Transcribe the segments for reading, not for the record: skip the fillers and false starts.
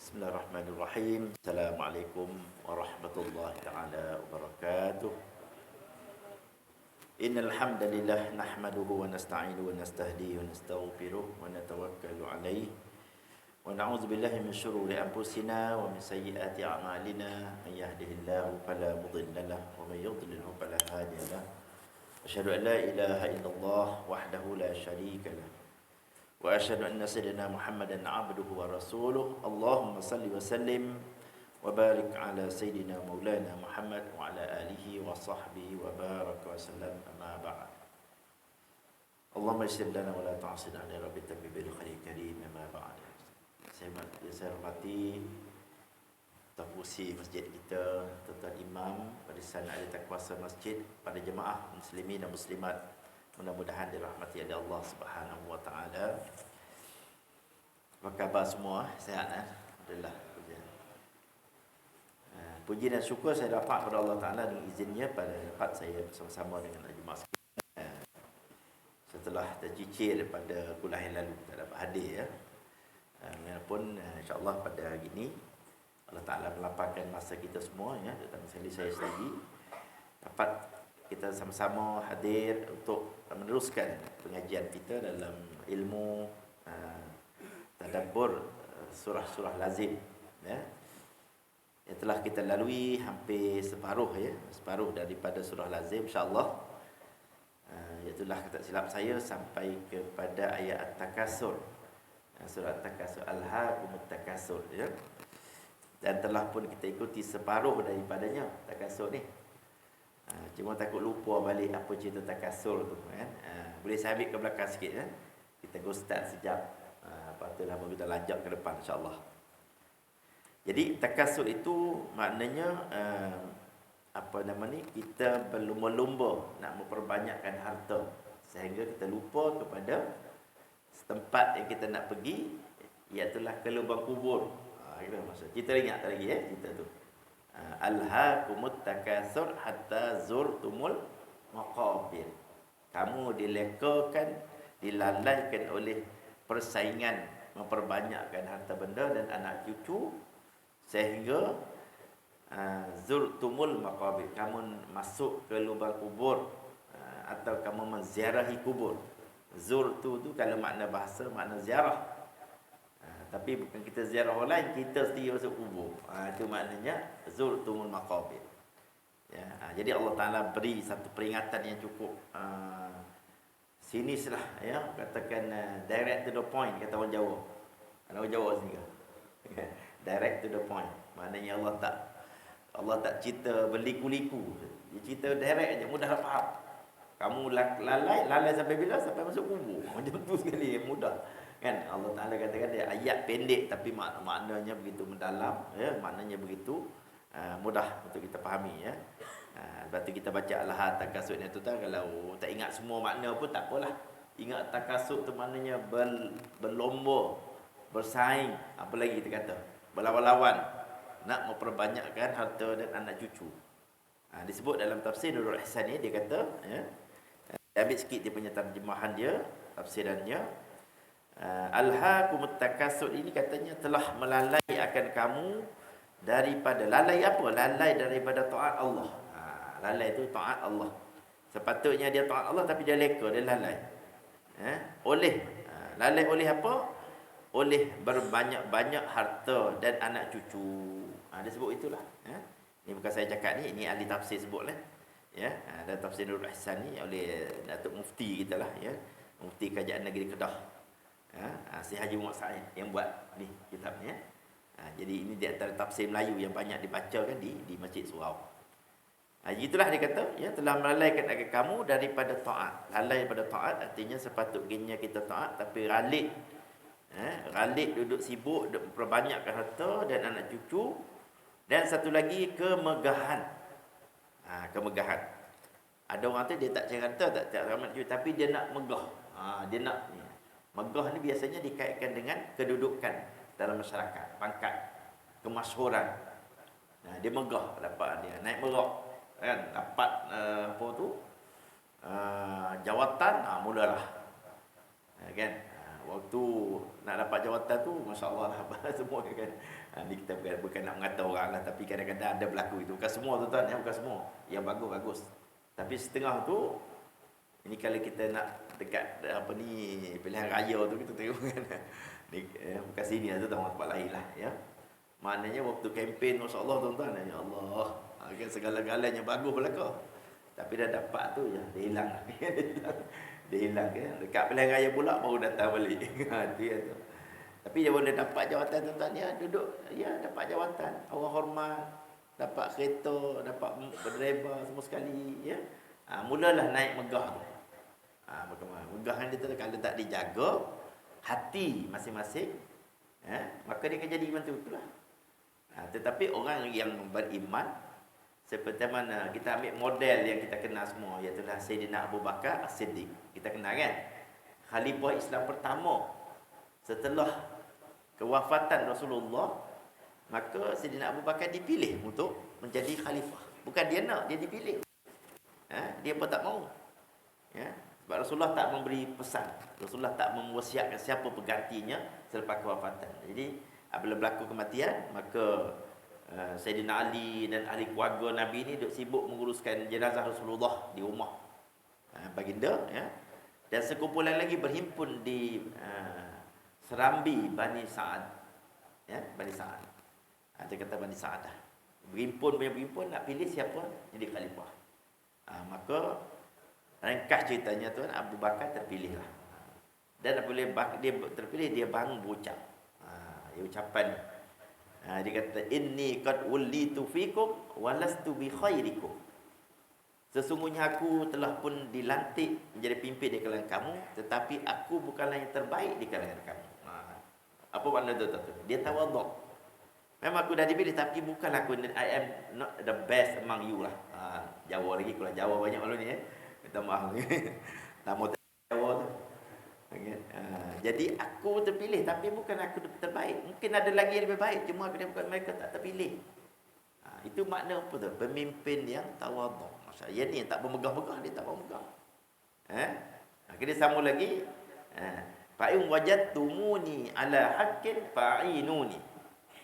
Bismillahirrahmanirrahim. Assalamualaikum warahmatullahi taala wabarakatuh. Innal hamdalillah nahmaduhu wa nasta'inuhu wa nastahdihi wa nastaghfiruh wa natawakkalu alayhi wa na'udzu billahi min shururi anfusina wa min sayyiati a'malina. May yahdihillahu fala mudilla lahu wa may yudlilhu fala hadiya lahu. Asyhadu an la ilaha illallah wahdahu la syarika lahu wa asyhadu anna sayyidina Muhammadan 'abduhu wa rasuluh. Allahumma salli wa sallim wa barik ala sayyidina maulana Muhammad wa ala alihi wa sahbihi wa baraka wa sallam, amma ba'd. Allahumma yassir lana wa la ta'sir ala rabbi bil khairil karim, amma ba'd. Saya hormati tafusi masjid kita, tuan imam, barisan ahli kuasa masjid, pada jemaah muslimin dan muslimat, mudah-mudahan dirahmati oleh Allah Subhanahu wa taala. Apa khabar semua? Sihat kan? Alhamdulillah. Puji dan syukur saya dapat kepada Allah Taala dengan izinnya pada dapat saya bersama-sama dengan jemaah sekalian. Setelah tercicir pada kuliah yang lalu tak dapat hadir ya. Walaupun insya-Allah pada hari ini Allah Taala melapangkan masa kita semua ya, terutama sekali saya sendiri dapat kita sama-sama hadir untuk meneruskan pengajian kita dalam ilmu tadabbur surah-surah lazim ya. Yang telah kita lalui hampir separuh daripada surah lazim insya-Allah. Iaitulah kata silap saya sampai kepada ayat At-Takasur. Surah At-Takasur, Alhaakumut Takasur ya. Dan telah pun kita ikuti separuh daripadanya Takasur ni. Cuma takut lupa balik apa cerita takasur tu kan. Boleh saya ambil ke belakang sikit kan. Kita go start sekejap. Patutlah baru kita lanjut ke depan insya-Allah. Jadi takasur itu maknanya kita berlumba-lumba nak memperbanyakkan harta sehingga kita lupa kepada tempat yang kita nak pergi, iaitu ke lubang kubur. Itu maksud. Kita ingat tak lagi cerita tu. Alhaakumut takasur hatta zurtumul maqabir. Kamu dilekakan, dilalaikan oleh persaingan memperbanyakkan harta benda dan anak cucu sehingga zurtumul maqabir, kamu masuk ke lubang kubur atau kamu menziarahi kubur. Zurtu tu kalau makna bahasa makna ziarah. Tapi bukan kita ziarah orang lain, kita sendiri masuk kubur. Itu maknanya zurtumul maqabir. Ya, jadi Allah Taala beri satu peringatan yang cukup sinislah ya, katakan direct to the point kata orang Jawa. Orang Jawa sini ke? Direct to the point. Maknanya Allah tak cerita berliku-liku. Dia cerita direct aja, mudah nak faham. Kamu lalai sampai bila? Sampai masuk kubur. Macam tu sekali, mudah. Kan Allah Taala katakan dia ayat pendek tapi maknanya begitu mendalam ya, maknanya begitu mudah untuk kita fahami ya. Lepas tu kita baca Al-Had Takasur ni tu kalau tak ingat semua makna pun tak apalah. Ingat takasur tu maknanya berlomba, bersaing, apa lagi kita kata? Berlawan-lawan nak memperbanyakkan harta dan anak cucu. Disebut dalam tafsir Nurul Ihsan ni, dia kata ya, ambil sikit dia punya terjemahan dia, tafsirannya. Alhaakumut takasur ini katanya telah melalai akan kamu daripada, lalai apa? Lalai daripada taat Allah. Lalai itu taat Allah. Sepatutnya dia taat Allah tapi dia leka, dia lalai. Lalai oleh apa? Oleh berbanyak-banyak harta dan anak cucu. Dia sebut itulah. Ini bukan saya cakap ni, ini ahli tafsir sebutlah. Ya, ada tafsir Nurul Ihsan ni oleh Datuk Mufti kita lah ya. Mufti Kerajaan Negeri Kedah. Si Haji Muhammad Said yang buat ni kitab ni ya. Jadi ini di antara tafsir Melayu yang banyak dibacakan di Masjid Surau. Itulah dia kata ya, telah melalaikan akan kamu daripada taat. Lalai daripada taat artinya sepatutnya kita taat tapi ralik. Ralik, duduk sibuk, duduk perbanyakkan harta dan anak cucu. Dan satu lagi kemegahan. Kemegahan. Ada orang tu dia tak cari harta, tak ramai cucu tapi dia nak megah. Dia nak ni. Megah ni biasanya dikaitkan dengan kedudukan dalam masyarakat, pangkat, kemasyhuran. Dia megah dapat dia naik merak kan, dapat jawatan, mulalah kan. waktu nak dapat jawatan tu, masya-Allah lah semua kan. Ni kita bukan nak mengata orang lah, tapi kadang-kadang ada berlaku itu. Bukan semua tuan-tuan ya, bukan semua. Yang bagus-bagus. Tapi setengah tu, ini kalau kita nak dekat apa ni pilihan raya tu kita tengok kan. Ni bukan sini lah tu, tempat lain lah ya. Maknanya waktu kempen masya-Allah tuan-tuan, ya Allah, kan segala-galanya bagus belaka. Tapi dah dapat tu je, dia hilang. Dia hilang kan. Dekat pilihan raya pula baru datang balik. Dia tu. Tapi dia boleh dapat jawatan tuan-tuan ya, duduk ya dapat jawatan, orang hormat, dapat kereta, dapat driver semua sekali ya. Mulalah naik megah tu. Bagaimana? Megahan dia tu kalau tak dijaga hati masing-masing, maka dia akan jadi macam itulah. Tetapi orang yang beriman, seperti mana kita ambil model yang kita kenal semua, iaitu Sayyidina Abu Bakar As-Siddiq. Kita kenal kan? Khalifah Islam pertama setelah kewafatan Rasulullah, maka Sayyidina Abu Bakar dipilih untuk menjadi khalifah. Bukan dia nak, dia dipilih. Dia pun tak mau. Ya. Sebab Rasulullah tak memberi pesan. Rasulullah tak mewasiatkan siapa penggantinya selepas kewafatan. Jadi, apabila berlaku kematian, maka Sayyidina Ali dan ahli keluarga Nabi ni duk sibuk menguruskan jenazah Rasulullah di rumah baginda ya. Dan sekumpulan lagi berhimpun di Serambi Bani Sa'ad. Ya, Bani Sa'ad. Dia kata Bani Sa'ad dah. Berhimpun nak pilih siapa jadi khalifah. Maka ringkas ceritanya tuan, Abu Bakar terpilihlah. Dan apabila dia terpilih, dia bangun berucap. Dia ucapan dia kata inni qad wallitu fikum walastu bi khairikum. Sesungguhnya aku telah pun dilantik menjadi pimpin di kalangan kamu, tetapi aku bukanlah yang terbaik di kalangan kamu. Apa makna tu? Dia tawaduk. Memang aku dah dipilih, tapi bukanlah aku, I am not the best among you lah. Jawa lagi, kalau Jawa banyak malu ni minta maaf. Tak mau Jawa tu. Jadi aku terpilih, tapi bukan aku terbaik. Mungkin ada lagi yang lebih baik, cuma mereka tak terpilih. Itu makna apa tu? Pemimpin yang tawaduk. Maksudnya ni tak bermegah-megah, dia tak bermegah. Dia sambung lagi. Fa'in wajadtumuni ala haqqin fa'inuni.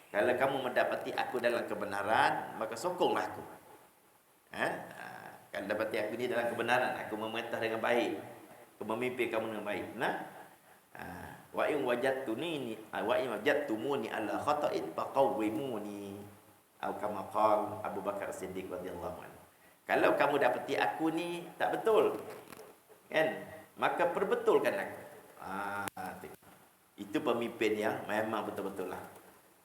Kalau kamu mendapati aku dalam kebenaran, maka sokonglah aku. Kalau dapati aku ni dalam kebenaran, aku memerintah dengan baik, aku memimpin kamu dengan baik. Wa'in wajadtumuni ala khata'in faqawwimuni. Atau kama qala Abu Bakar Siddiq radhiyallahu anhu. Kalau kamu dapati aku ni tak betul, kan? Maka perbetulkan aku. Itu pemimpin yang memang betul-betul lah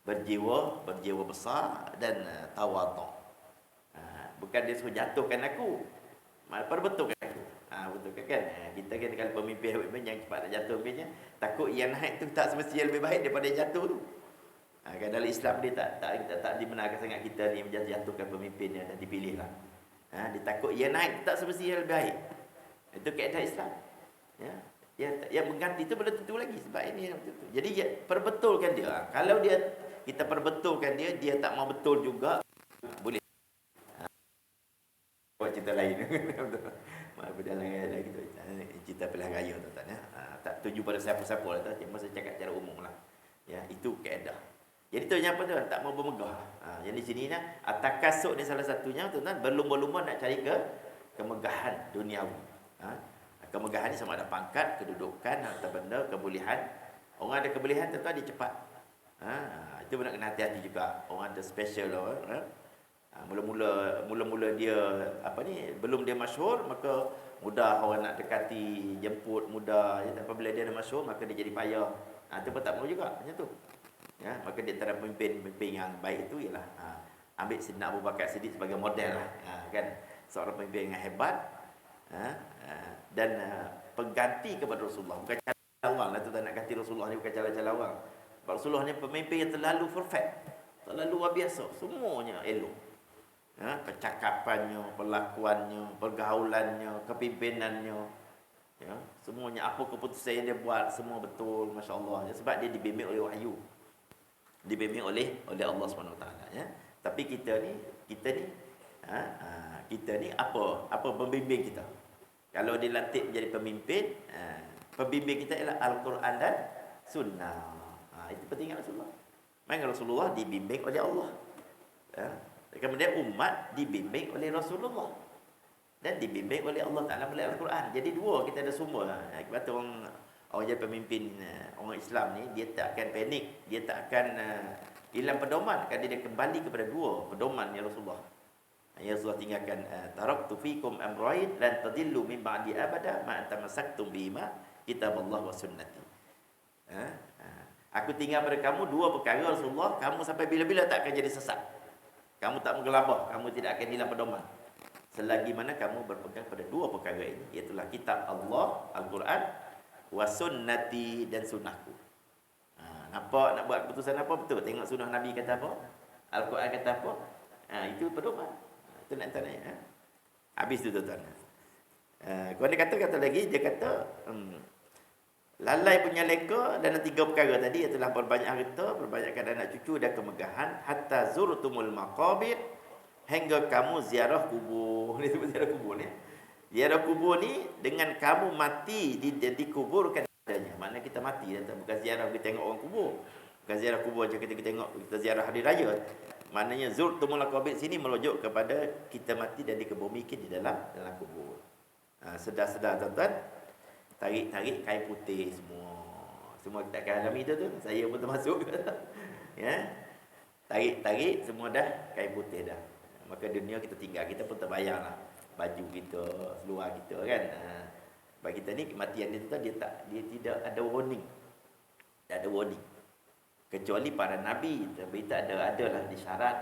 berjiwa besar dan tawaduk. Bukan dia suruh jatuhkan aku, malah perbetulkan aku. Betul kan? Kita kan kalau pemimpin yang cepat nak jatuh pemimpinnya, takut yang naik tu tak semestinya lebih baik daripada yang jatuh tu. Kan dalam Islam dia tak dibenarkan sangat kita ni menjatuhkan pemimpin yang dah dipilih lah. Dia takut yang naik tak semestinya lebih baik. Itu kaedah Islam. Yang mengganti itu belum tentu lagi, sebab ini yang betul. Jadi perbetulkan dia. Kalau kita perbetulkan dia tak mau betul juga, boleh. Buat cerita lain. Berjalan gitu. Cerita pilihan raya tuan-tuan ya. Tak tuju pada siapa-siapa lah tu, cuma saya cakap secara umum lah. Ya, itu kaedah. Jadi tu yang apa tuan? Tak mau bermegah. Jadi di sini nah, takasuk ni salah satunya tuan-tuan, berlumba-lumba nak cari kemegahan duniawi. Kemegahan ni sama ada pangkat, kedudukan, harta benda, kebolehan. Orang ada kebolehan tuan-tuan dia cepat. Itu nak kena hati-hati juga. Orang ada special lah. Mula-mula dia belum dia masyhur, maka mudah orang nak dekati, jemput mudah. Apabila dia dah masyhur, maka dia jadi payah. Itu pun tak perlu juga macam tu. Ya, maka di antara pemimpin yang baik itu ialah ambil Sayyidina Abu Bakar Siddiq sebagai model lah. Kan seorang pemimpin yang hebat, dan pengganti kepada Rasulullah, bukan cara awang lah tu, tak nak ganti Rasulullah ni, bukan cara-cara awang. Rasulullah ni pemimpin yang terlalu perfect, terlalu luar biasa, semuanya elok. Percakapannya, perlakuannya, pergaulannya, kepimpinannya, ya, semuanya, apa keputusan yang dia buat semua betul, masya-Allah. Sebab dia dibimbing oleh wahyu, dibimbing oleh Allah SWT ya. Tapi kita ni apa pembimbing kita? Kalau dia lantik menjadi pemimpin, Pembimbing kita ialah Al-Quran dan Sunnah. Itu penting Rasulullah. Memang Rasulullah dibimbing oleh Allah. Kemudian umat dibimbing oleh Rasulullah dan dibimbing oleh Allah Ta'ala melalui Al-Quran. Jadi dua kita ada sumber. Kata orang jadi pemimpin orang Islam ni, dia tak akan panik, dia tak akan hilang pedoman, kan dia kembali kepada dua pedoman yang Rasulullah. Ya Rasulullah tinggalkan taraktu fikum amrayn lan tadillu min ba'di abada ma tamassaktum bihima kitaballah wa sunnati. Aku tinggal pada kamu dua perkara Rasulullah, kamu sampai bila-bila tak akan jadi sesat. Kamu tak menggelabah, kamu tidak akan hilang pedoman selagi mana kamu berpegang pada dua perkara ini, iaitu kitab Allah, Al-Quran, wa sunnati, dan sunnahku. Nampak nak buat keputusan apa? Betul. Tengok sunnah Nabi kata apa, Al-Quran kata apa, itu pedoman. Itu nak tanya. Habis tu tuan-tuan. Kalau dia kata lagi, dia kata lalai punya leka dan tiga perkara tadi, iaitu berbanyak harta, perbanyakkan anak cucu dan kemegahan, hatta zurtumul maqabir, hingga kamu ziarah kubur. Ni sebut ziarah kubur ni. Ziarah kubur ni dengan kamu mati dikuburkan adanya. Maknanya kita mati, bukan ziarah kita tengok orang kubur. Bukan ziarah kubur macam kita tengok kita ziarah hari raya. Maknanya zurtumul maqabir sini merujuk kepada kita mati dan dikebumikan di dalam kubur. Sedar-sedar tuan-tuan. Tarik kain putih semua kita akan alami tu, saya pun termasuk. Ya, tarik semua dah kain putih dah, maka dunia kita tinggal, kita pun terbayang lah baju kita, seluar kita kan. Bagi kita ni kematian dia tu dia tidak ada warning, tak ada warning, kecuali para nabi. Tapi tak adalah disyarat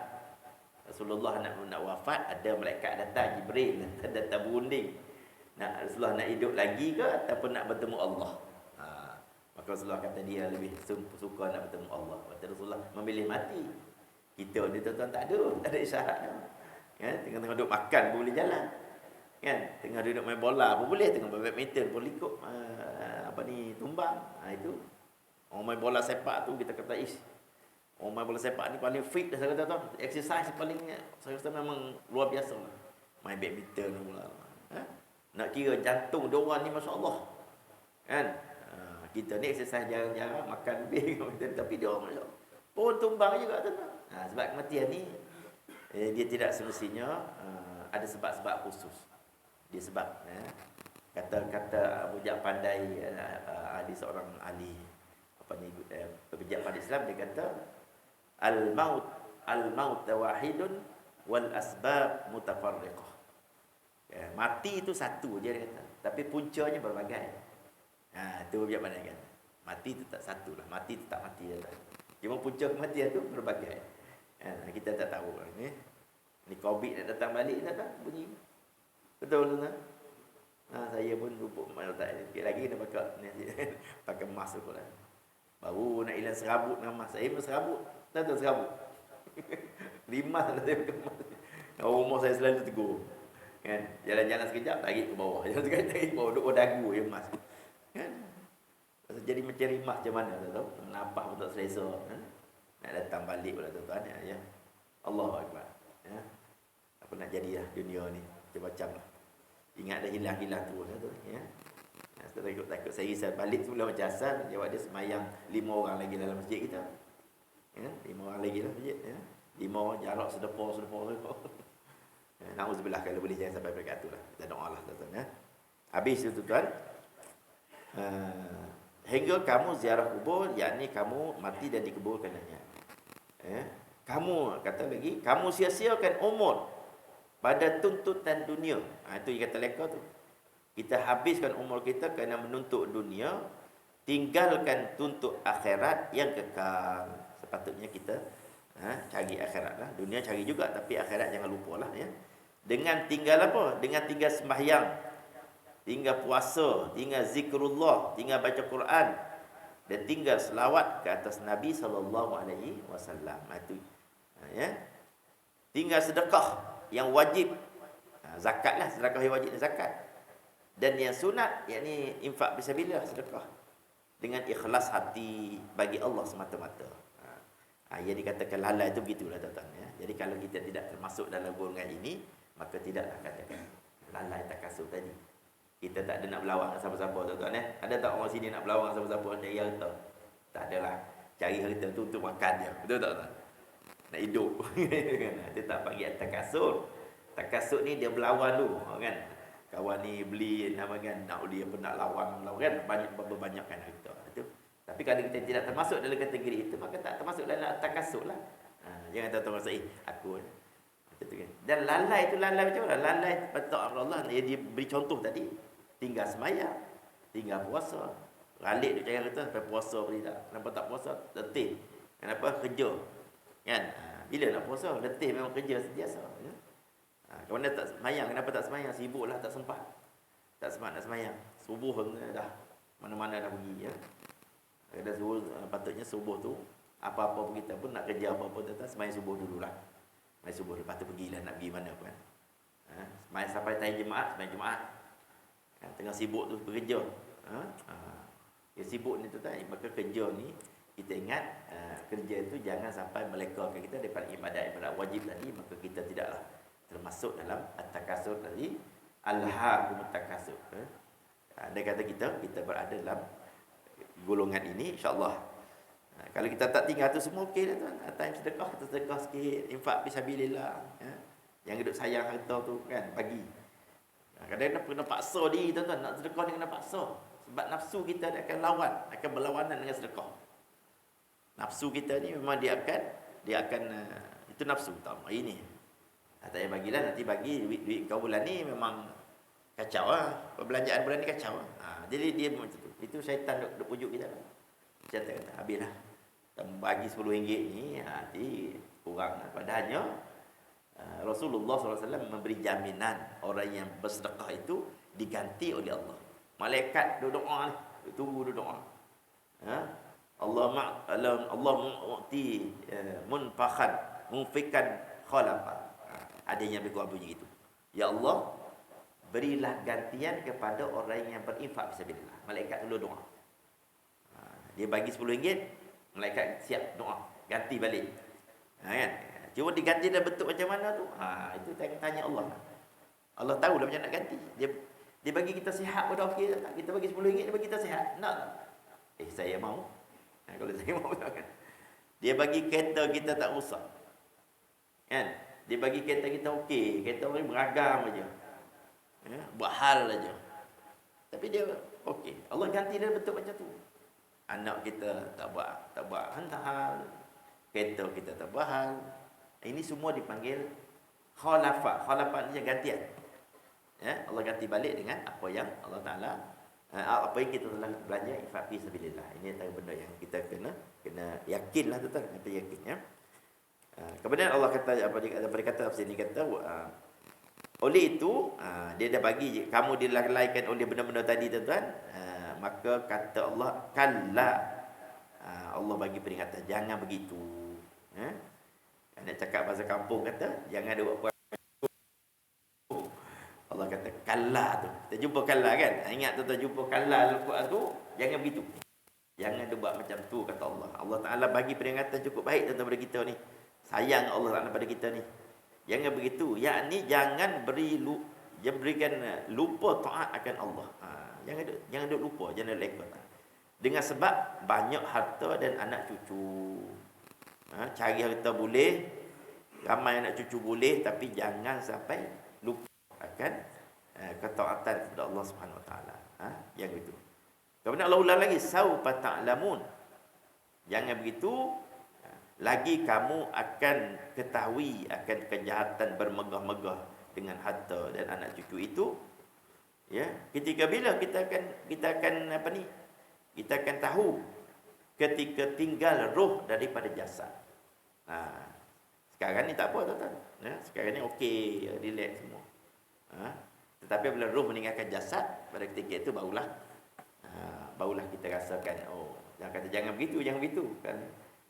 Rasulullah nak wafat, ada malaikat datang, Jibril datang berunding. Rasulullah nak hidup lagi ke ataupun nak bertemu Allah. Maka Rasulullah kata dia lebih suka nak bertemu Allah. Kata Rasulullah memilih mati. Kita ni tuan-tuan tak ada isyarat. Kan? Tengah-tengah duduk makan pun boleh jalan. Kan? Tengah duduk main bola pun boleh, tengah main badminton pun ikut tumbang. Itu orang main bola sepak tu kita kata orang main bola sepak ni paling fit dah, saya kata tu. Exercise paling saya rasa memang luar biasa. Main badminton pula. Nak kira jantung dia orang ni masya-Allah. Kan? Kita ni exercise jarang-jarang, makan lebih tapi dia orang masya-Allah pun tumbang juga tuan-tuan. Sebab kematian ni dia tidak semestinya ada sebab-sebab khusus. Dia sebab kata Abu Ja'far pandai ahli seorang ahli pejak pada Islam, dia kata al-maut wahidun wal asbab mutafarriqah. Mati itu satu je dia kata, tapi puncanya berbagai. Itu biar mana kan. Mati itu tak satu lah, mati itu tak mati dah. Cuma punca kematian tu berbagai. Kita tak tahu ni. Ni COVID nak datang balik dah tak bunyi. Betul tak? Saya pun lupa tak sikit lagi nak pakai mask pula. Baru nak hilang serabut dengan mask. Saya pun serabut. Tak tahu serabut. Limas tak saya pakai mask. Rumah saya selalu tegur. Kan? Jalan-jalan sekejap tarik ke bawah. Jalan sekejap tarik ke bawah. Duduk dagu je mas. Kan? Jadi macam rimas macam mana tahu? Nampak pun tak selesa. Kan? Nak datang balik pula tuan-tuan ya. Allahu Akbar. Ya. Apa nak jadi lah dunia ni. Macam-macam lah. Ingat dah hilang-hilang tu lah tu. Ya. Takut saya balik semula macam asal. Jawab dia semayang 5 orang lagi dalam masjid kita. Ya. 5 orang lagi dalam masjid. Ya. 5 orang jarak sedepor. Na'udzubillah kalau boleh jangan sampai dekat tu lah. Kita doa lah tuan-tuan ya. Habis tu tuan. Hingga kamu ziarah kubur, yakni kamu mati dan dikuburkan dengannya. Kamu kata lagi, kamu sia-siakan umur pada tuntutan dunia. Itu yang kata leka tu. Kita habiskan umur kita kerana menuntut dunia, tinggalkan tuntut akhirat yang kekal. Sepatutnya kita cari akhirat lah. Dunia cari juga, tapi akhirat jangan lupa lah ya. Dengan tinggal apa? Dengan tinggal sembahyang, tinggal puasa, tinggal zikrullah, tinggal baca Quran, dan tinggal selawat ke atas Nabi SAW. Itu ya. Tinggal sedekah yang wajib, zakat lah, sedekah yang wajib dan zakat. Dan yang sunat, yakni infak fisabilillah, sedekah dengan ikhlas hati bagi Allah semata-mata. Yang dikatakan lalai itu begitulah tuan-tuan ya. Jadi kalau kita tidak termasuk dalam golongan ini, maka tidaklah katakan lalai takasur tadi. Kita tak ada nak berlawak dengan siapa-siapa, tuan-tuan eh. Ada tak orang sini nak berlawak dengan siapa-siapa cari harta? Tak adalah. Cari harta tu untuk makan je. Betul tak, tuan? Nak hidup. Itu tak panggil takasur. Takasur ni dia berlawan tu, kan? Kawan ni beli nama kan, nak dia pun nak lawan kan, banyak berbanyakkan harta. Itu. Tapi kalau kita tidak termasuk dalam kategori itu, maka tak termasuk dalam takasur lah. Jangan tuan-tuan rasa, aku kan. Dan lalai itu lalai macam mana? Lalai betul Allah. Dia beri contoh tadi. Tinggal semayang, tinggal puasa. Ralik duk cari harta sampai puasa pun tidak. Kenapa tak puasa? Letih. Kenapa? Kerja. Kan? Bila nak puasa? Letih memang kerja sentiasa. Ya? Kemudian tak semayang. Kenapa tak semayang? Sibuklah, tak sempat. Tak sempat nak semayang. Subuh dah. Mana-mana dah pergi. Ya? Dah subuh, patutnya subuh tu, apa-apa pun kita pun nak kerja apa-apa, tetap semayang subuh dululah. Semayang subuh, lepas tu pergilah nak pergi mana pun. Semayang sampai time Jumaat, semayang Jumaat. Tengah sibuk tu bekerja. Ya sibuk ni tu tak, maka kerja ni kita ingat kerja itu jangan sampai melekakan kita daripada ibadat wajib tadi, maka kita tidaklah termasuk dalam at-takasur tadi, alhaakumut takasur. Dia kata kita berada dalam golongan ini, insya-Allah. Kalau kita tak tinggal tu semua okey dah, tuan. Time sedekah sikit, infak fisabilillah, ya. Yang hidup sayang harta tu kan bagi. Kadang-kadang kena paksa diri, tuan-tuan, nak sedekah ni kena paksa. Sebab nafsu kita akan akan berlawanan dengan sedekah. Nafsu kita ni memang dia akan itu nafsu tak mau ini. Tak payah bagilah, nanti bagi duit kau bulan ni memang kacau lah. Perbelanjaan bulan ni kacau lah. Jadi dia macam tu. Itu syaitan duk pujuk kita. Syaitan kata, habislah. Bagi RM10 ni, nanti kurang. Padahalnya Rasulullah SAW memberi jaminan orang yang bersedekah itu diganti oleh Allah. Malaikat duduk doa ni, tunggu duduk doa. Allah mu'ti munfakhan munfikan khalafa. Ada yang berdoa bunyi itu. Ya Allah, berilah gantian kepada orang yang berinfak fisabilillah. Malaikat dulu doa. Dia bagi RM10, malaikat siap doa, ganti balik. Kan? Cuma diganti dalam bentuk macam mana tu? Itu tanya Allah. Allah tahu lah macam nak ganti. Dia bagi kita sihat pada okey tak? Kita bagi RM10, dia bagi kita sihat. Nak tak? Saya mau. Kalau saya mau kan. Dia bagi kereta kita tak rosak. Kan? Dia bagi kereta kita okey, kereta ni beragam aja. Ya, buat hal aja. Tapi dia okey. Allah ganti dalam bentuk macam tu. Anak kita tak buat hal. Kereta kita tak buat hal. Ini semua dipanggil khalafa. Khalafa ni gantian. Ya, Allah ganti balik dengan apa yang Allah Taala apa yang kita telah belanja infak fi sabilillah. Ini antara benda yang kita kena yakinlah tu, kita yakin ya. Kemudian Allah kata apa dia kata sini kata oleh itu dia dah bagi kamu dilalaikan oleh benda-benda tadi tuan-tuan, maka kata Allah kalla, Allah bagi peringatan jangan begitu. Nak cakap bahasa kampung kata jangan ada buat. Allah kata kalla tu. Kita jumpa kalla kan? Ingat tuan-tuan jumpa kalla dalam Quran tu, jangan begitu. Jangan dia buat macam tu kata Allah. Allah Taala bagi peringatan cukup baik tuan-tuan pada kita ni. Sayang Allah Taala pada kita ni. Jangan begitu. Yakni jangan berikan lupa taat akan Allah. Jangan duk lupa, jangan lupa. Dengan sebab banyak harta dan anak cucu. Cari harta boleh, ramai anak cucu boleh, tapi jangan sampai lupa akan ketaatan kepada Allah Subhanahu Wa Taala. Yang itu. Kemudian Allah ulang lagi, saufa ta'lamun. Jangan begitu, lagi kamu akan ketahui akan kejahatan bermegah-megah dengan harta dan anak cucu itu. Ya, ketika bila kita akan apa ni? Kita akan tahu ketika tinggal roh daripada jasad. Sekarang ni tak apa tuan-tuan. Ya, sekarang ni okey, relax semua. Tetapi bila roh meninggalkan jasad, pada ketika itu barulah kita rasakan, jangan begitu kan.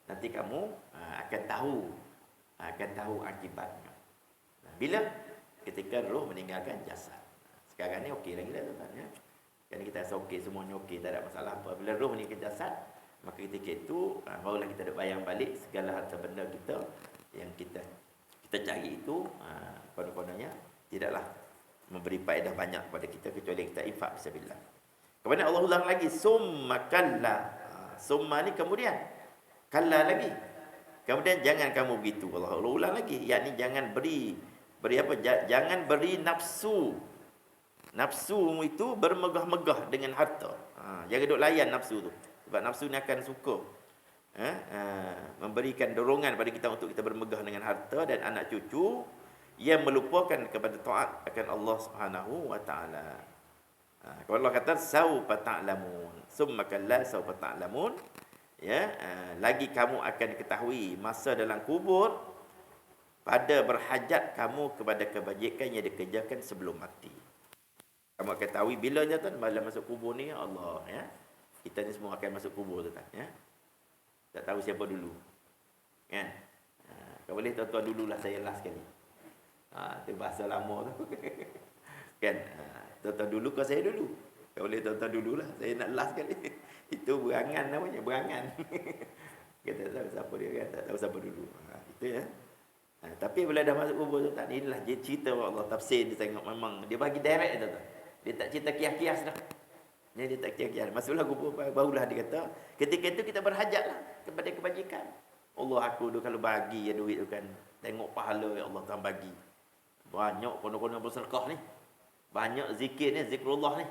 Nanti kamu akan tahu akibatnya. Bila ketika roh meninggalkan jasad. Sekarang ni okey lagi dah tuan-tuan ya. Kan kita rasa okey, semuanya okey, tak ada masalah apa. Bila roh meninggalkan jasad, maka ketika itu barulah kita nak bayang balik segala harta benda kita yang kita cari itu kononnya tidaklah memberi faedah banyak kepada kita kecuali kita infak fisabilillah. Kemudian Allah ulang lagi, summa kalla. Summa ni kemudian, kalla lagi. Kemudian jangan kamu begitu. Allah ulang lagi, yakni jangan beri apa? Jangan beri nafsu. Nafsu itu bermegah-megah dengan harta. Jangan duk layan nafsu tu. Sebab nafsu ni akan suka memberikan dorongan pada kita untuk kita bermegah dengan harta dan anak cucu yang melupakan kepada taat akan Allah Subhanahu wa taala. Kalau Allah kata saufa ta'lamun, summa kalla saufa ta'lamun, ya, lagi kamu akan ketahui masa dalam kubur pada berhajat kamu kepada kebajikan yang dikerjakan sebelum mati. Kamu akan tahu bila je tuan malam masuk kubur ni, Allah, ya. Kita ni semua akan masuk kubur tuan, ya. Tak tahu siapa dulu. Kan? Kalau boleh tuan-tuan dululah saya last sekali. Itu bahasa lama tu. Kan? Tuan-tuan dulu kau saya dulu. Kalau boleh tuan-tuan dululah saya nak last sekali. Itu berangan namanya, berangan. Kita tak tahu siapa dia kan, tak tahu siapa dulu. Itu ya. Tapi bila dah masuk kubur tuan, inilah dia cerita Allah tafsir dia tengok memang dia bagi direct tuan. Dia tak cerita kias-kias dah. Dia tak kias-kias. Masuklah kubur barulah dia kata, ketika itu kita berhajatlah kepada kebajikan. Allah aku tu kalau bagi ya duit tu kan, tengok pahala ya Allah Tuhan bagi. Banyak kono-kono bersedekah ni. Banyak zikir ni, zikrullah ni.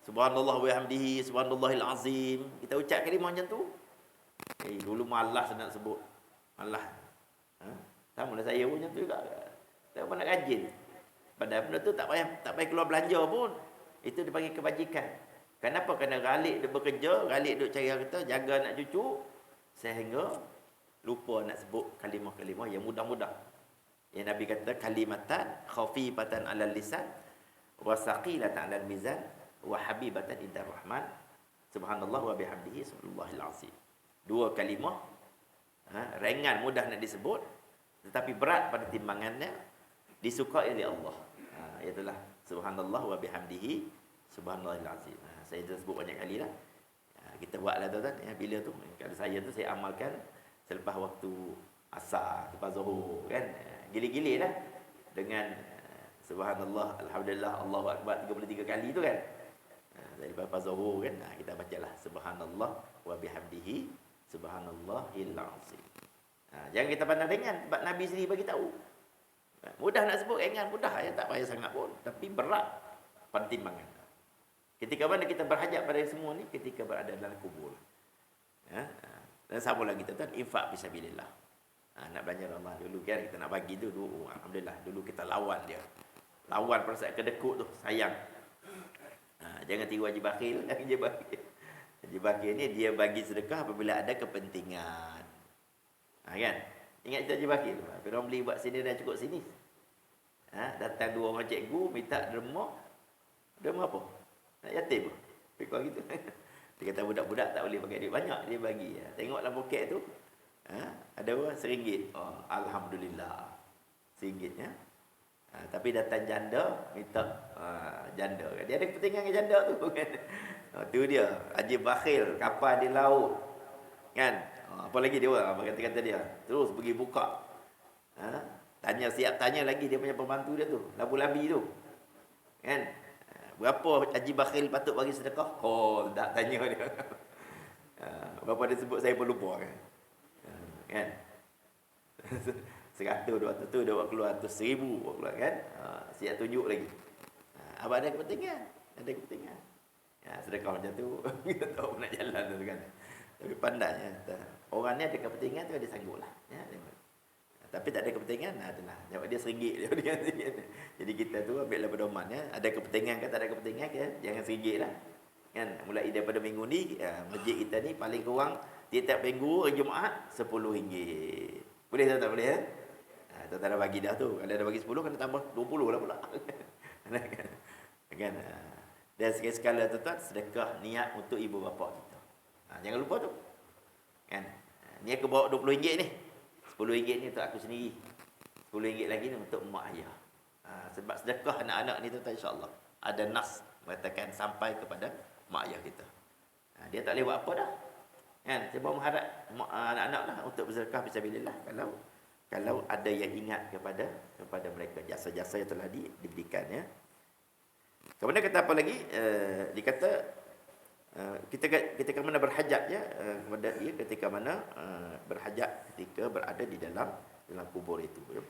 Subhanallah wa bihamdihi, subhanallahil azim. Kita ucap kalimah macam tu. Dulu malas nak sebut. Malas. Sama lah saya pun macam tu juga. Tak pernah nak rajin. Padahal benda tu tak payah keluar belanja pun. Itu dipanggil kebajikan. Kenapa? Kerana Ghalib dia bekerja, Ghalib duk cari harta, jaga anak cucu, sehingga lupa nak sebut kalimah-kalimah yang mudah-mudah. Yang Nabi kata kalimatan khafifatan 'alal lisan wa saqilatan 'alal mizan wa habibatan indar rahman subhanallah wa bihamdihi subhanallahil azim. Dua kalimah ringan mudah nak disebut tetapi berat pada timbangannya, disukai oleh Allah. Itulah subhanallah wa bihamdihi subhanallahil azim. Saya dah sebut banyak kali lah. Kita buatlah tuan-tuan ya, bila tu kalau saya tu saya amalkan selepas waktu asar, lepas zuhur kan. Gili-gili lah dengan subhanallah, alhamdulillah, Allahu akbar 33 kali tu kan. Lepas zuhur kan kita bacalah subhanallah wa bihamdihi subhanallahil azim. Jangan kita pandang ringan sebab Nabi sendiri bagi tahu. Mudah nak sebut ringan, mudah ya, tak payah sangat pun, tapi berat pada timbangan. Ketika mana kita berhajat pada semua ni ketika berada dalam kubur. Dan sama lagi tuan-tuan, infak fisabilillah. Nak belanja Allah dulu kan kita nak bagi tu dulu, alhamdulillah dulu kita lawan dia. Lawan perasaan kedekut tu, sayang. Jangan tiru Haji Bakhil. Haji Bakhil ni dia bagi sedekah apabila ada kepentingan. Kan? Ingat cerita Haji Bakhil tu. Orang beli buat sini dan cukup sini. Datang dua orang cikgu minta derma. Derma apa? Nak yatim. Fikir gitu. Dia kata budak-budak tak boleh pakai duit banyak, dia bagi. Tengoklah poket tu. Ada orang RM1. Alhamdulillah. RM1 ya. Tapi datang janda minta janda. Dia ada kepentingan dengan janda tu kan. Tu dia, Haji Bakhil, kapal di laut. Kan? Apa lagi dia orang kata-kata dia. Terus pergi buka. Tanya lagi dia punya pembantu dia tu, labu-labi tu. Kan? Berapa Haji Bakhil patut bagi sedekah? Oh, tak tanya dia. Berapa dia sebut saya pun lupa kan. Kan? 100, 200 tu dia buat keluar 100,000 buat keluar kan. Siap tunjuk lagi. Abang ada kepentingan. Ada kepentingan. Sedekah macam tu kita tahu nak jalan tu kan. Tapi pandainya. Orang ni ada kepentingan tu dia sanggup lah. Ya, tapi tak ada kepentingan, itulah. Jawab dia RM1. Jadi kita tu ambillah pedoman ya. Ada kepentingan ke tak ada kepentingan ke, jangan RM1 lah. Kan? Mulai daripada minggu ni, masjid kita ni paling kurang tiap-tiap minggu hari Jumaat RM10. Boleh tak boleh ya? Tuan-tuan dah bagi dah tu. Kalau dah bagi 10 kena tambah 20 lah pula. Kan? Dan sekali-sekala tuan-tuan sedekah niat untuk ibu bapa kita. Jangan lupa tu. Kan? Ni aku bawa RM20 ni. RM10 ni untuk aku sendiri. RM10 lagi ni untuk mak ayah. Sebab sedekah anak-anak ni tuan-tuan insya-Allah ada nas mengatakan sampai kepada mak ayah kita. Dia tak boleh buat apa dah. Kan? Saya bawa mengharap anak-anak lah untuk bersedekah fisabilillah kalau ada yang ingat kepada mereka jasa-jasa yang telah diberikan ya. Kemudian kata apa lagi? Dia kata ketika mana berhajat ya kepada dia ketika mana berhajat ketika berada di dalam kubur itu ya.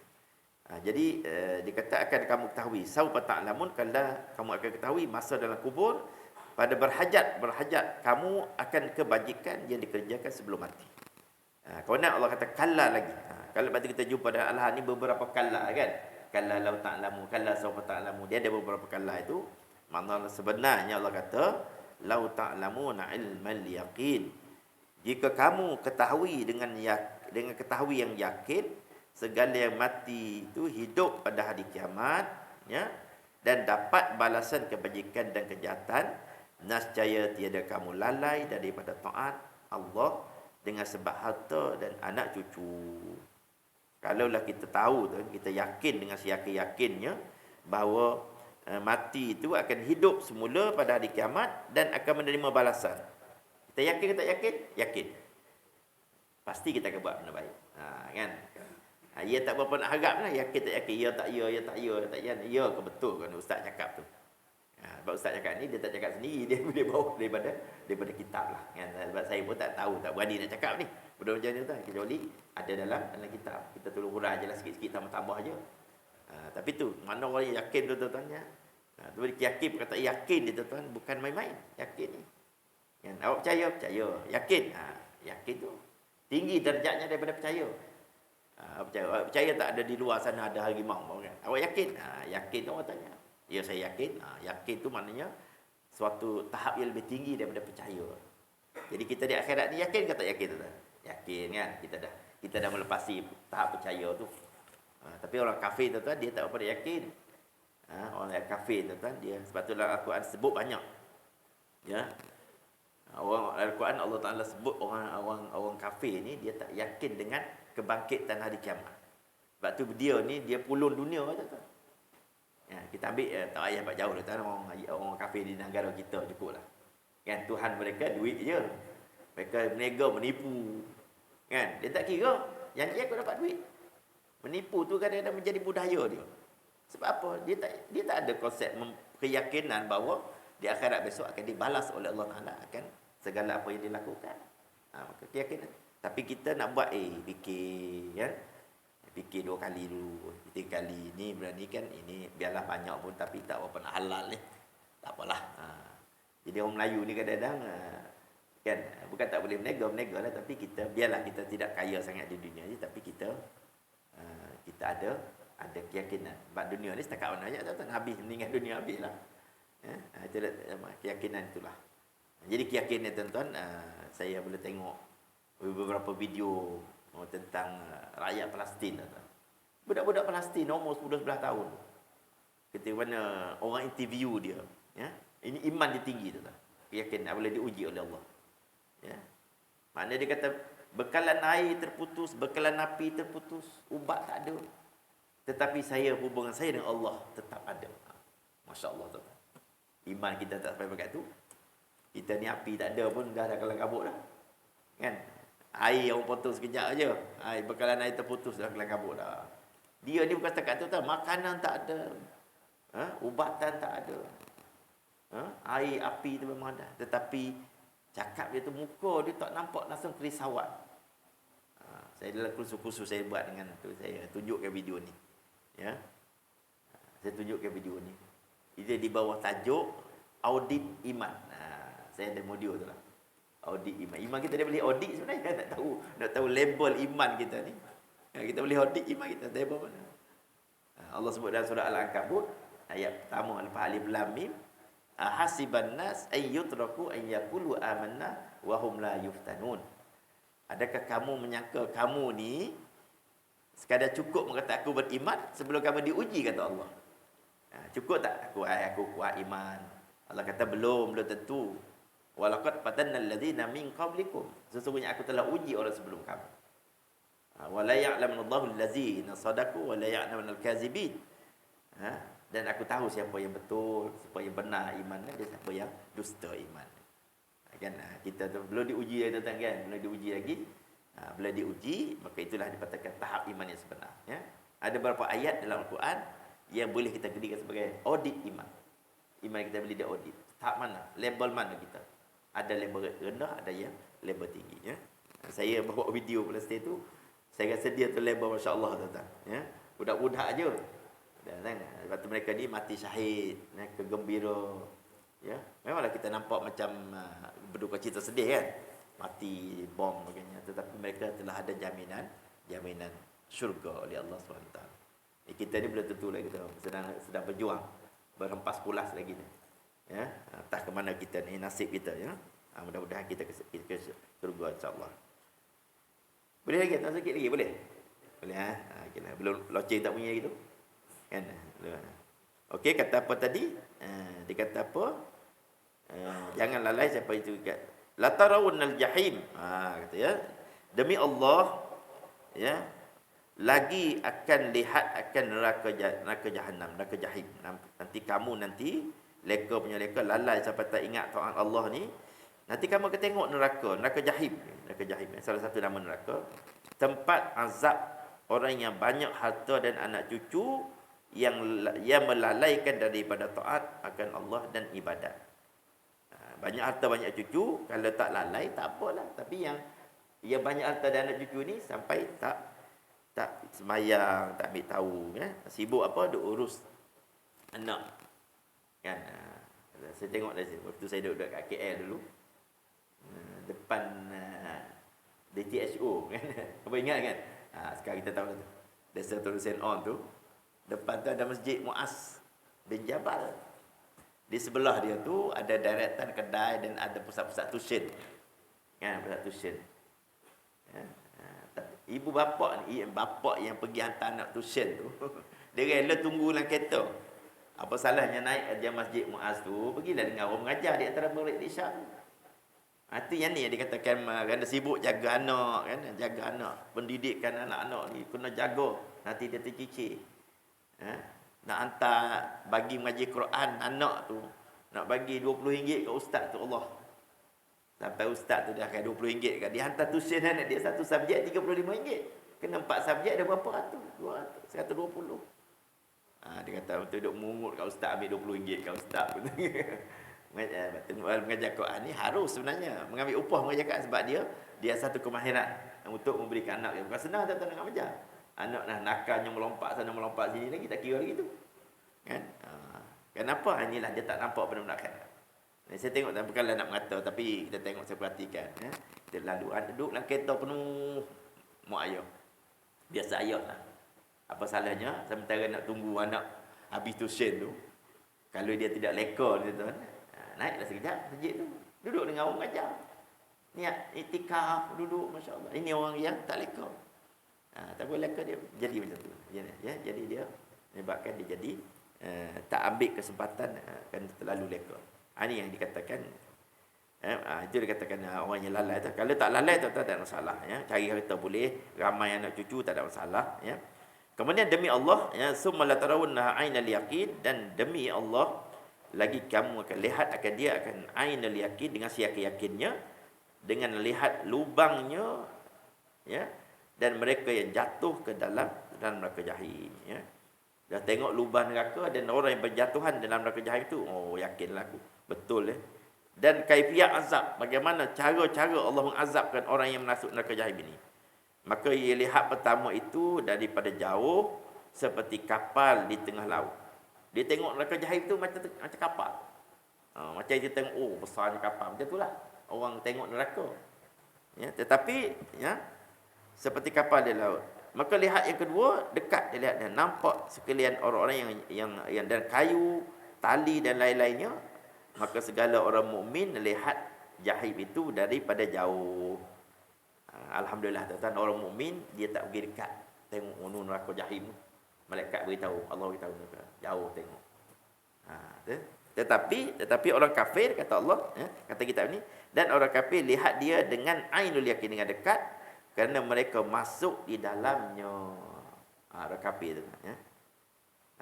Jadi dikata akan kamu ketahui saufa ta'lamun, kalau kamu akan ketahui masa dalam kubur pada berhajat kamu akan kebajikan yang dikerjakan sebelum mati. Kemudian Allah kata kalla lagi. Kalau berarti kita jumpa dalam Al-Han ni beberapa kalla kan. Kalla law ta'lamu, kalla saufa ta'lamu. Dia ada beberapa kalla itu. Maknanya sebenarnya Allah kata law ta'lamuna ilmal yaqin. Jika kamu ketahui dengan ketahui yang yakin segala yang mati itu hidup pada hari kiamat ya, dan dapat balasan kebajikan dan kejahatan, nescaya tiada kamu lalai daripada taat Allah dengan sebab harta dan anak cucu. Kalaulah kita tahu tu, kita yakin dengan seyakin-yakinnya bahawa mati itu akan hidup semula pada hari kiamat dan akan menerima balasan. Kita yakin ke tak yakin? Yakin. Pasti kita akan buat benda baik. Kan? Ya tak berapa nak harap lah. Yakin tak yakin? Ya tak ya, ya tak ya, tak ya. Ya ke betul kan ustaz cakap tu. Sebab ustaz cakap ni, dia tak cakap sendiri. Dia bawa daripada kitab lah. Kan? Sebab saya pun tak tahu, tak berani nak cakap ni. Benda macam ni tu. Kecuali ada dalam kitab. Kita tolong hurah je lah sikit-sikit, tambah-tambah je. Tapi tu, mana orang yang yakin tu tuan-tuan ya. Tu yakin, perkataan yakin dia tuan-tuan, bukan main-main. Yakin ni. Kan? Awak percaya? Percaya. Yakin? Yakin tu. Tinggi derajatnya daripada percaya. Percaya tak ada di luar sana ada harimau kan? Awak yakin? Yakin tu orang tanya. Ya saya yakin. Yakin tu maknanya suatu tahap yang lebih tinggi daripada percaya. Jadi kita di akhirat ni yakin ke tak yakin tu? Yakin kan? Kita dah melepasi tahap percaya tu. Tapi orang kafir tu dia tak apa dia yakin. Orang kafir tu dia sebab tu dalam Al-Quran sebut banyak. Ya. Orang Al-Quran Allah Taala sebut orang kafir ni dia tak yakin dengan kebangkitan hari kiamat. Sebab tu dia pulun dunia kata tu. Ya, kita ambil tak payah buat jauh dah orang kafir di negara kita cukuplah. Kan Tuhan mereka duit je. Mereka berniaga menipu. Kan? Dia tak kira janji aku dapat duit. Menipu tu kadang-kadang menjadi budaya dia. Sebab apa? Dia tak ada konsep keyakinan bahawa di akhirat besok akan dibalas oleh Allah Taala akan segala apa yang dilakukan. Maka keyakinan. Tapi kita nak buat fikir kan. Fikir 2 kali dulu, 3 kali ni berani kan ini biarlah banyak pun tapi tak apa nak halal ni. Tak apalah. Jadi orang Melayu ni kadang-kadang kan bukan tak boleh berniaga lah tapi kita biarlah kita tidak kaya sangat di dunia ni tapi kita ada keyakinan. Sebab dunia ni setakat mana aja tak habis meninggal dunia habislah. Itulah keyakinan itulah. Jadi keyakinan tuan-tuan saya boleh tengok beberapa video tentang rakyat Palestin tuan. Budak-budak Palestin umur 10-11 tahun. Ketika mana orang interview dia, ya. Ini iman dia tinggi tuan. Keyakinan boleh diuji oleh Allah. Ya. Maknanya dia kata bekalan air terputus, bekalan api terputus, ubat tak ada. Tetapi hubungan saya dengan Allah tetap ada. Masya-Allah tuan. Iman kita tak sampai begitu. Kita ni api tak ada pun dah kelam kabut dah. Kan? Air orang potong sekejap aja. Bekalan air terputus dah kelam kabut dah. Dia ni bukan setakat tu tau, makanan tak ada. Ubatan tak ada. Air api tu memang ada. Tetapi cakap dia tu muka dia tak nampak langsung kerisauan. Saya dalam kursus saya buat dengan tu saya tunjukkan video ni. Ya. Saya tunjukkan video ni. Dia di bawah tajuk audit iman. Saya ada modul tu lah. Audit iman. Iman kita dia boleh audit sebenarnya. Nak tahu label iman kita ni. Kita boleh audit iman kita. Label mana? Allah sebut dalam surah Al-Ankabut. Ayat pertama. Lepas alif lam mim. Hasiban nas ayyutraku an yaqulu amanna wa hum la yuftanun. Adakah kamu menyangka kamu ni sekadar cukup mengatakan aku beriman sebelum kamu diuji kata Allah. Cukup tak aku kuat iman? Allah kata belum tentu. Walaqad fatanna alladhina min qablikum. Sesungguhnya aku telah uji orang sebelum kamu. Wa la ya'lamu Allahu allazina sadaqu wa la ya'lamu al-kazibin. Dan aku tahu siapa yang betul, siapa yang benar iman dan siapa yang dusta iman. Kan kita tu belum diuji lagi tuan kan, belum diuji lagi. Bila diuji maka itulah dikatakan tahap iman yang sebenar ya. Ada beberapa ayat dalam Al-Quran yang boleh kita jadikan sebagai audit iman. iman kita bila diaudit. Tahap mana? Label mana kita? Ada label rendah, ada yang label tinggi, ya. Saya bawa video Palestin tu, saya rasa dia tu label masya-Allah, tuan-tuan, ya. Budak-budak aje. Dan lepas tu mereka ni mati syahid, mereka gembira. Ya, memanglah kita nampak macam berduka cita sedih kan. Mati bom bagainya, tetapi mereka telah ada jaminan syurga oleh Allah SWT. Kita ni belum tentu lagi, kita sedang berjuang, berhempas pulas lagi ni. Ya, entah ke mana kita ni, nasib kita, ya. Mudah-mudahan kita ke syurga insya-Allah. Boleh lagi tak sikit lagi boleh? Boleh okeylah, belum loceng tak punya gitu. Kan? Okey, kata apa tadi? Dia kata apa? Jangan lalai siapa itu kat la tarawunnal jahim. Kata ya. Demi Allah, ya, lagi akan lihat akan neraka jahanam, neraka jahim. Nanti kamu leka punya leka lalai sampai tak ingat taat Allah ni. Nanti kamu akan tengok neraka jahim. Neraka jahim, salah satu nama neraka. Tempat azab orang yang banyak harta dan anak cucu yang melalaikan daripada taat akan Allah dan ibadat. Banyak harta banyak cucu, kalau tak lalai tak apalah. Tapi yang banyak harta dan anak cucu ni sampai tak sembahyang, tak ambil tahu, ya. Sibuk apa? Duk urus anak. Kan? Saya tengok dah waktu saya duduk kat KL dulu. Depan DTHO kan. Apa ingat kan? Sekarang kita tahu tu. Desa Turusen On tu. Depan tu ada Masjid Muaz bin Jabal. Di sebelah dia tu ada deretan kedai dan ada pusat-pusat tuition. Kan, pusat tuition. Ya. Ibu bapa ni, bapa yang pergi hantar anak tuition tu, dia rela tunggu dalam kereta. Apa salahnya naik aja Masjid Muaz tu, pergilah dengan orang mengajar di antara murid di Syam. Itu yang ni yang dikatakan kerana sibuk jaga anak, kan, jaga anak, pendidikan anak-anak ni kena jaga, nanti dia tercicir. Nak hantar bagi mengaji Quran anak tu, nak bagi RM20 kat ustaz tu, Allah. Sampai ustaz tu dah kan RM20 kat dia, hantar tuition anak dia satu subjek RM35. Kena 4 subjek dah berapa ratus? 200, 120. Dia kata untuk duk mungut kat ustaz, ambil RM20 kat ustaz. Mengajar Quran ni harus sebenarnya mengambil upah mengajar Quran, sebab dia satu kemahiran untuk memberikan anak. Bukan senang tak nak mengajar. Anak nakalnya melompat sana melompat sini lagi, tak kira lagi tu. Kan? Kenapa? Inilah dia tak nampak benar-benar kan. Saya tengok, bukanlah nak mengata, tapi kita tengok, saya perhatikan. Dia lalu duduk dalam kereta penuh mak ayah. Biasa ayah lah. Apa salahnya sementara nak tunggu anak habis tuition tu, kalau dia tidak leka dia tu, naiklah sekejap masjid tu, duduk dengan orang mengajar. Niat iktikaf, duduk, masya-Allah. Ini orang yang tak leka. Tak boleh leka, dia jadi macam tu. Ya, jadi dia menyebabkan dia jadi tak ambil kesempatan kan terlalu leka. Ini yang dikatakan itu dikatakan orang yang lalai tu. Kalau tak lalai tak ada masalah, ya. Cari harta boleh, ramai anak cucu tak ada masalah, ya. Kemudian demi Allah, ya, summa la tarawunna ainal yaqin, dan demi Allah lagi kamu akan lihat akan dia akan ainal yaqin, dengan siyakin-yakinnya, dengan lihat lubangnya, ya, dan mereka yang jatuh ke dalam neraka jahim, ya. Dah tengok lubang neraka dan orang yang berjatuhan dalam neraka jahim tu, oh yakinlah aku betul, ya. Dan kaifiat azab, bagaimana cara-cara Allah mengazabkan orang yang masuk neraka jahim ini. Maka ia lihat pertama itu daripada jauh seperti kapal di tengah laut. Dia tengok neraka jahim tu macam kapal. Macam dia tengok, oh besarnya kapal. Macam itulah orang tengok neraka. Ya, tetapi ya, seperti kapal di laut. Maka lihat yang kedua, dekat dia lihat dan nampak sekalian orang-orang yang dan kayu, tali dan lain-lainnya. Maka segala orang mukmin lihat jahim itu daripada jauh. Alhamdulillah tuan-tuan, orang mukmin dia tak pergi dekat tengok neraka jahim. Malaikat beritahu, Allah beritahu mereka, jauh tengok. Tetapi orang kafir, kata Allah, ya, kata kitab ni, dan orang kafir lihat dia dengan ainul yakin, dengan dekat, kerana mereka masuk di dalamnya. Orang kafir tu, ya.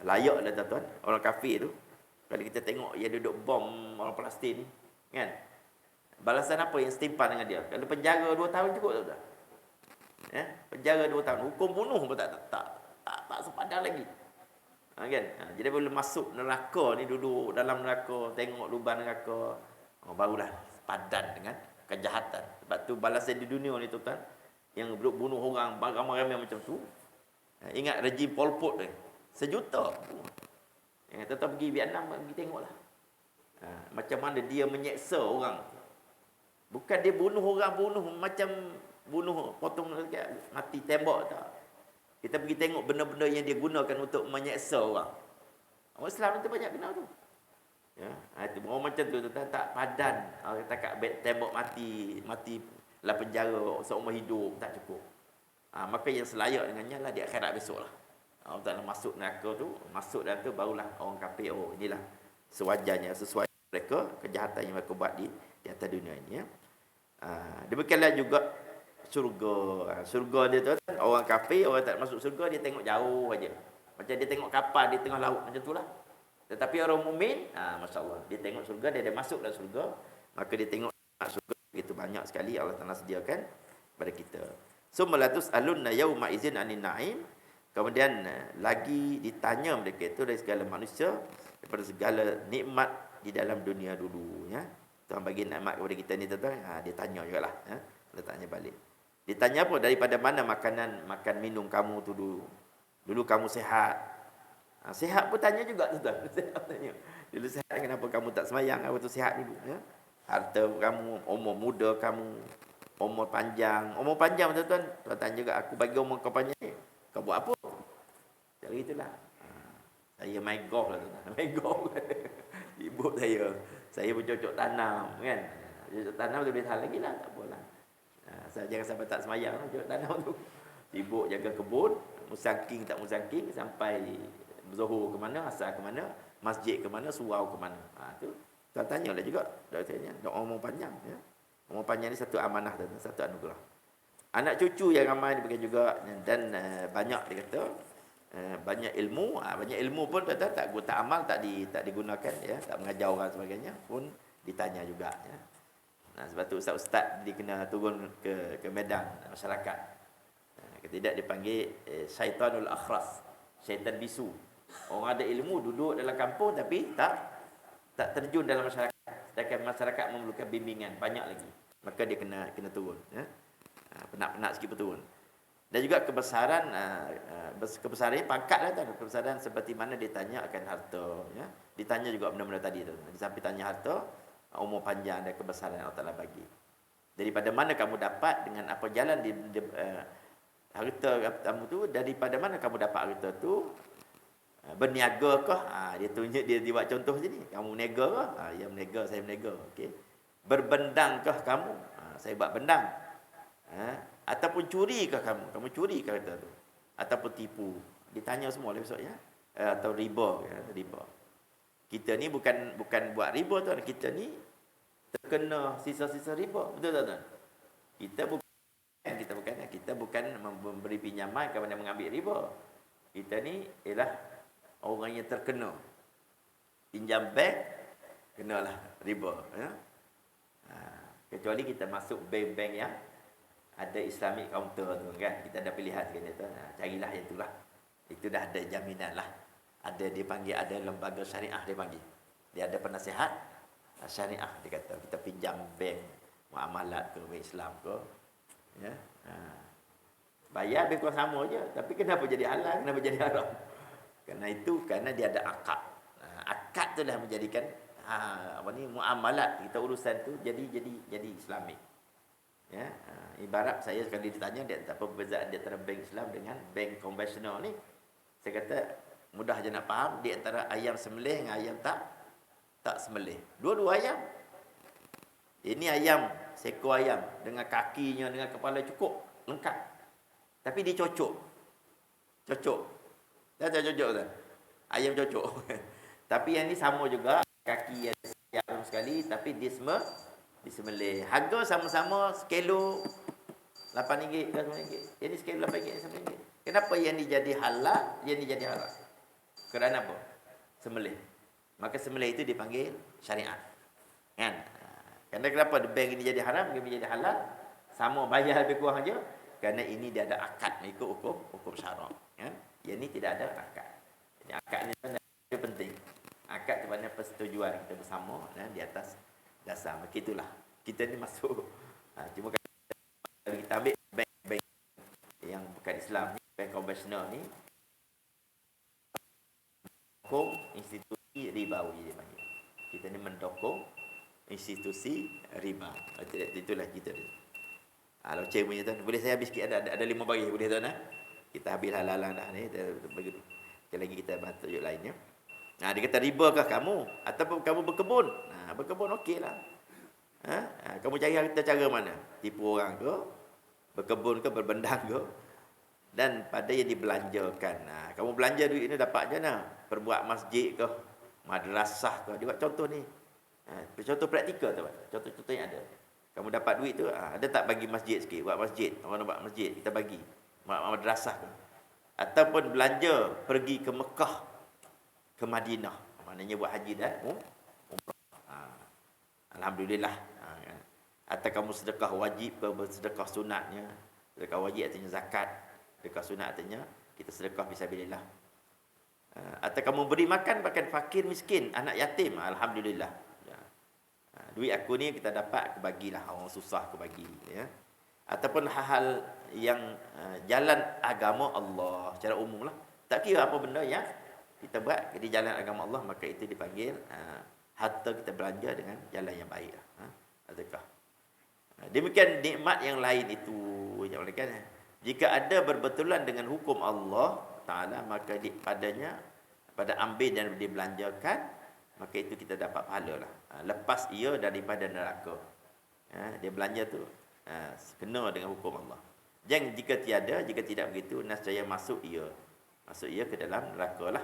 Layaklah tuan-tuan, orang kafir tu, kalau kita tengok dia duduk bom orang Palestin, kan? Balasan apa yang setimpal dengan dia? Kalau penjara 2 tahun cukup tak? Ya, penjara 2 tahun. Hukum bunuh pun tak sepadan lagi. Kan? Jadi bila masuk neraka ni, duduk dalam neraka, tengok lubang neraka, barulah padan dengan kejahatan. Sebab tu balasan di dunia ni tuan, yang bunuh orang ramai-ramai macam tu. Ingat rejim Pol Pot ni, 1 juta. Tuan pergi Vietnam, pergi tengoklah. Macam mana dia menyeksa orang. Bukan dia bunuh orang, macam bunuh, potong mati tembak tak. Kita pergi tengok benda-benda yang dia gunakan untuk menyeksa orang. Orang Islam itu banyak kena tu. Ya, itu orang macam tu tak padan. Tak tembak mati dalam penjara seumur hidup tak cukup. Maka yang selayak dengannya lah di akhirat besok lah. Allah Ta'ala masuk neraka tu, masuk dalam tu barulah orang kafir, inilah sewajarnya, sesuai mereka kejahatan yang mereka buat di atas dunia ini, ya. Demikianlah juga syurga. Syurga dia tu, orang kafir, orang tak masuk syurga, dia tengok jauh aja. Macam dia tengok kapal di tengah laut, macam itulah. Tetapi orang mukmin, masya-Allah, dia tengok syurga, dia masuk dalam syurga, maka dia tengok syurga begitu banyak sekali Allah Taala sediakan pada kita. Sumalatus alunna yauma izin anin naim. Kemudian lagi ditanya mereka itu dari segala manusia, daripada segala nikmat di dalam dunia dulu, ya. Tuhan bagi nikmat kepada kita ni tuan, dia tanya jugalah, ya. Dia tanya balik. Ditanya apa? Daripada mana makan minum kamu tu dulu? Dulu kamu sehat. Sehat pun tanya juga tuan. Sehat tanya. Dulu sehat, kenapa kamu tak semayang? Apa tu sehat dulu, ya? Harta kamu, umur muda kamu, umur panjang. Umur panjang tuan, tuan tanya juga, aku bagi umur kau panjang ni, kau buat apa? Jadi itulah. Saya main golf lah tuan. Main golf. Ibu saya bercocok tanam, kan? Cocok tanam tu boleh tahan lagi lah, tak apalah. Saya jangan sampai tak semayang lah, cocok tanam tu. Sibuk jaga kebun, musangking tak musangking, sampai zuhur ke mana, asar ke mana, masjid ke mana, surau ke mana. Tu tuan tanyalah juga doktornya, umur panjang, ya. Umur panjang ni satu amanah dan satu anugerah. Anak cucu yang ramai diberikan juga, dan banyak dia kata, banyak ilmu, banyak ilmu pun tak amal, tak digunakan, ya, tak mengajar orang sebagainya pun ditanya juga, ya. Sebab tu ustaz-ustaz dia kena turun ke medan masyarakat. Tidak dipanggil syaitanul akhras, syaitan bisu. Orang ada ilmu duduk dalam kampung tapi tak terjun dalam masyarakat. Sedangkan masyarakat memerlukan bimbingan banyak lagi. Maka dia kena turun, ya. Penat-penat sikit berturun. Dan juga kebesaran ini pangkatlah tu. Kebesaran seperti mana ditanya akan harta, ya. Ditanya juga benda-benda tadi tu. Di samping tanya harta, umur panjang dan kebesaran yang Allah Taala bagi. Daripada mana kamu dapat, dengan apa jalan harta kamu tu, daripada mana kamu dapat harta tu? Berniagakah? Dia tunjuk, dia buat contoh sini. Kamu niaga ke? Ya berniaga, saya berniaga. Okey. Berbendangkah kamu? Saya buat bendang. Ataupun curikah kamu? Kamu curi ke harta tu? Ataupun tipu? Ditanya semua lah besok, ya. Atau riba, ya, riba. Kita ni bukan buat riba tuan. Kita ni terkena sisa-sisa riba. Betul tak tuan? Kita bukan memberi pinjaman kepada mengambil riba. Kita ni ialah orang yang terkena. Pinjam bank, kenalah riba, ya. Kecuali kita masuk bank-bank yang ada Islamic counter tu, kan. Kita ada pilihan sekali tu. Carilah yang itulah. Itu dah ada jaminan lah. Dia panggil, ada lembaga syariah dia panggil. Dia ada penasihat syariah, dia kata. Kita pinjam bank, muamalat ke, bank Islam ke, ya. Bayar lebih kurang sama je. Tapi kenapa jadi halal, kenapa jadi haram? Kerana dia ada akad. Akad tu dah menjadikan muamalat kita, urusan tu jadi Islamik. Ya, ibarat saya sekali ditanya apa perbezaan di antara bank Islam dengan bank konvensional ni. Saya kata mudah je nak faham, di antara ayam sembelih dengan ayam tak sembelih. Dua-dua ayam. Ini ayam, seekor ayam dengan kakinya, dengan kepala cukup lengkap. Tapi dia cocok. Dah cocok kan? Ayam cocok. Tapi yang ni sama juga, kaki yang sekali, tapi dia disembelih. Harga sama-sama sekilo RM8 ke RM9. Jadi sekilo RM8 RM9. Kenapa yang ni jadi halal, yang ni jadi haram? Kerana apa? Sembelih. Maka sembelih itu dipanggil syariat. Kan? Kerana kenapa bank ini jadi haram, dia menjadi halal? Sama, bayar lebih kurang saja. Kerana ini dia ada akad mengikut hukum syarak. Ya? Yang ni tidak ada akad. Akad ni tuan dia penting. Akad tu maknanya persetujuan kita bersama di atas dasar. Begitulah. Kita ni masuk. Cuma kalau kita ambil bank yang bukan Islam ni, bank konvensional ni, mendukung institusi ribawi dia panggil. Kita ni mendukung institusi riba. Itulah kita ni. Loceng punya tuan. Boleh saya habis sikit, ada 5 baris boleh tuan? Kita habis halalan dah ni. Bagi lagi kita bantu tunjuk lainnya. Dia kata riba kah kamu ataupun kamu berkebun? Berkebun okeylah. Kamu cari harta cara mana? Tipu orang ke? Berkebun ke, berbendang ke? Dan pada yang dibelanjakan. Kamu belanja duit ni dapat je nah. Perbuat masjid ke, madrasah ke. Dia buat contoh ni. Contoh praktikal tu. Contoh-contoh yang ada. Kamu dapat duit tu, ada tak bagi masjid sikit? Buat masjid. Orang nak buat masjid, kita bagi. Madrasah ke. Ataupun belanja pergi ke Mekah, ke Madinah. Maknanya buat haji dan umrah. Alhamdulillah. Atau kamu sedekah wajib ke, sedekah sunatnya. Sedekah wajib artinya zakat. Sedekah sunat artinya kita sedekah fisabilillah. Atau kamu beri makan fakir miskin, anak yatim. Alhamdulillah. Duit aku ni kita dapat, aku bagilah orang susah, aku bagi. Ataupun hal-hal yang jalan agama Allah secara umum lah. Tak kira apa benda yang kita buat di jalan agama Allah, maka itu dipanggil harta kita belanja dengan jalan yang baik. Sedekah. Demikian nikmat yang lain itu, jika ada berbetulan dengan hukum Allah Ta'ala, maka padanya, pada ambil dan dibelanjakan, maka itu kita dapat pahala lah. Lepas ia daripada neraka. Dia belanja tu kena dengan hukum Allah. Jangan jika tidak begitu, nascaya masuk ia ke dalam neraka lah.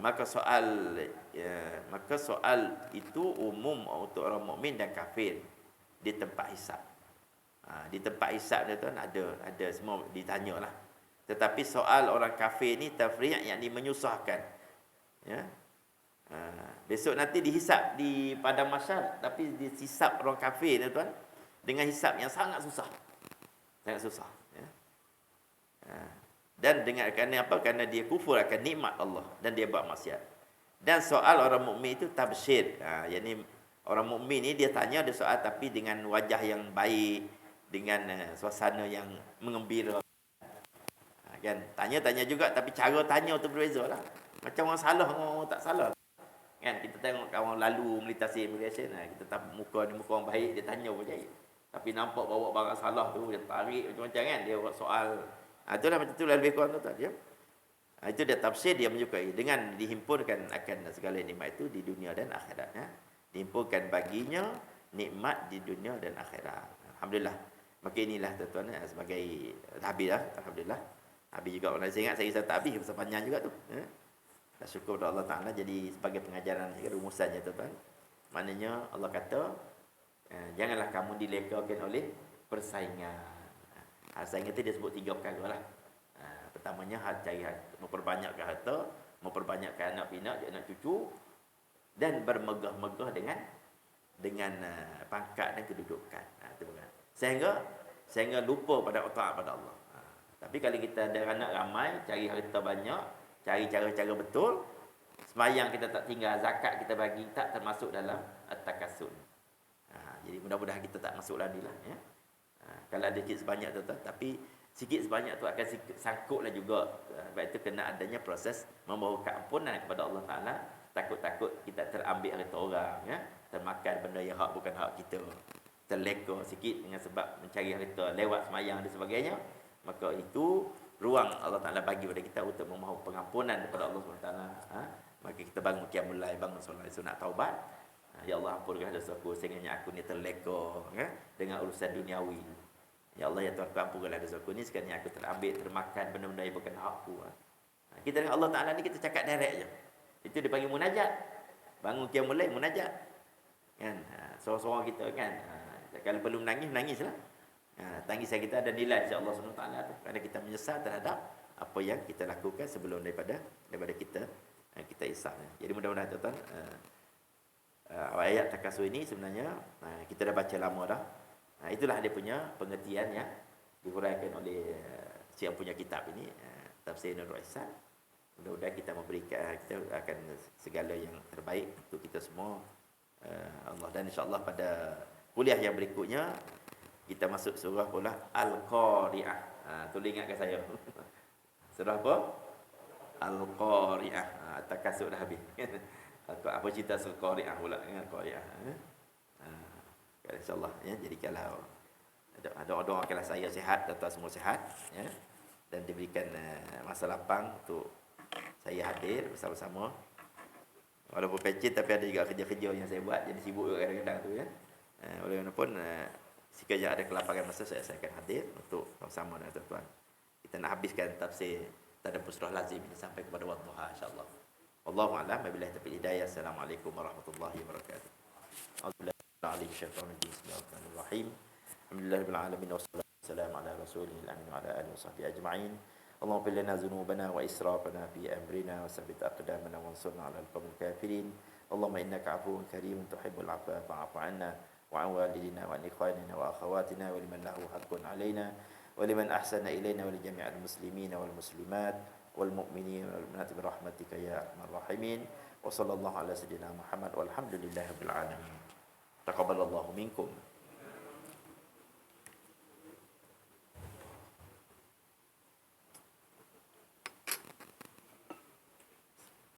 Maka soal itu umum untuk orang mukmin dan kafir di tempat hisab. Di tempat hisab dia tuan ada semua ditanyalah. Tetapi soal orang kafir ni tafriq yang menyusahkan. Besok nanti dihisap di padang mahsyar, tapi dihisap orang kafir ni tuan dengan hisap yang sangat susah. Sangat susah. Dan kerana apa? Kerana dia kufur akan nikmat Allah dan dia buat maksiat. Dan soal orang mukmin itu tabsyir. Yakni orang mukmin ni dia tanya dia soal tapi dengan wajah yang baik, dengan suasana yang mengembira. Kan tanya juga tapi cara tanya tu berbezalah. Macam orang salah, orang tak salah. Kan kita tengok kawan lalu melintasi immigration, kita tak muka orang baik, dia tanya pun jahit. Tapi nampak bawa barang salah tu, dia tarik macam-macam kan, dia buat soal. Itulah macam tu lebih kurang tu dia. Itu dia tafsir, dia menyukai dengan dihimpunkan akan segala nikmat itu di dunia dan akhirat. Dihimpunkan baginya nikmat di dunia dan akhirat. Alhamdulillah. Maka inilah tuan-tuan sebagai habis lah. Alhamdulillah. Habis juga orang saya ingat saya tak habis pasal panjang juga tu. Dan syukur kepada Allah Ta'ala. Jadi sebagai pengajaran rumusannya tuan-tuan. Maknanya Allah kata janganlah kamu dilekakan oleh persaingan. Persaingan itu dia sebut 3 perkara lah. Pertamanya cari memperbanyakkan harta, memperbanyakkan anak pinak, anak cucu, dan bermegah-megah dengan pangkat dan kedudukan. Sehingga lupa pada taat pada Allah. Tapi kalau kita ada anak ramai, cari harta banyak, cari cara-cara betul, sembahyang kita tak tinggal, zakat kita bagi, tak termasuk dalam at-takasun. Jadi mudah-mudahan kita tak masuk dalam ni lah. Kalau ada sikit sebanyak tu, tapi sikit sebanyak tu akan sangkutlah juga. Sebab itu kena adanya proses membawa keampunan kepada Allah Ta'ala. Takut-takut kita terambil harta orang, termakan benda yang hak bukan hak kita, terleka sikit dengan sebab mencari harta lewat sembahyang dan sebagainya. Maka itu ruang Allah Ta'ala bagi kepada kita untuk memohon pengampunan kepada Allah SWT. Maka kita bangun qiyamul lail, bangun solat sunat taubat. Ya Allah, ampunkan dosaku sehingga aku ni terleka dengan urusan duniawi. Ya Allah, ya Tuhan, ampunkanlah dosaku ni sekiranya aku terambil, termakan benda-benda yang bukan hakku. Kita dengan Allah Ta'ala ni kita cakap direct je. Itu dipanggil munajat. Bangun qiyamul lail munajat. Kan? Seorang-seorang kita kan. Kalau perlu menangis, menangislah. Tangisan kita ada nilai insya-Allah SWT tu. Kerana kita menyesal terhadap apa yang kita lakukan sebelum daripada kita hisap. Jadi mudah-mudahan tuan-tuan ayat takasur ini sebenarnya kita dah baca lama dah. Itulah dia punya pengertian yang dihuraikan oleh siapa punya kitab ini, Tafsir Nurul Ihsan. Mudah-mudahan kita memberikan, kita akan segala yang terbaik untuk kita semua. Allah, dan insya-Allah pada kuliah yang berikutnya kita masuk surah pula Al-Qari'ah. Tolong ingatkan saya. Surah apa? Al-Qari'ah. Takasuk dah habis. Apa cerita surah Qari'ah pula dengan Qari'ah. InsyaAllah ya. Jadi kalau doakanlah saya sihat, tuan semua sihat ya. Dan diberikan masa lapang untuk saya hadir bersama-sama. Walaupun pencet tapi ada juga kerja-kerja yang saya buat, jadi sibuk juga kadang-kadang tu ya. Oleh mana pun sekiranya ada kelapangan masa saya akan hadir untuk bersama dengan tuan-tuan. Kita nak habiskan tafsir Tadabbur Surah Lazim ini sampai kepada wadduha insya-Allah. Wallahu a'lam, wabillahi taufiq hidayah. Assalamualaikum warahmatullahi wabarakatuh. A'udzubillahi minasyaitonir rajim. Bismillahirrahmanirrahim. Alhamdulillahirabbil alamin wassalatu wassalamu ala rasulil amin wa ala alihi washabbihi ajma'in. اللهم اغفر لنا ذنوبنا وإسرافنا في أمرنا وثبت أقدامنا وانصرنا على القوم الكافرين اللهم إنك عفو كريم تحب العفو فاعف عنا وعن والدنا وعن إخواننا وأخواتنا ولمن له حق علينا ولمن أحسن إلينا ولجميع المسلمين والمسلمات والمؤمنين والمؤمنات برحمتك يا أرحم الراحمين وصلى الله على سيدنا محمد والحمد لله رب العالمين تقبل الله منكم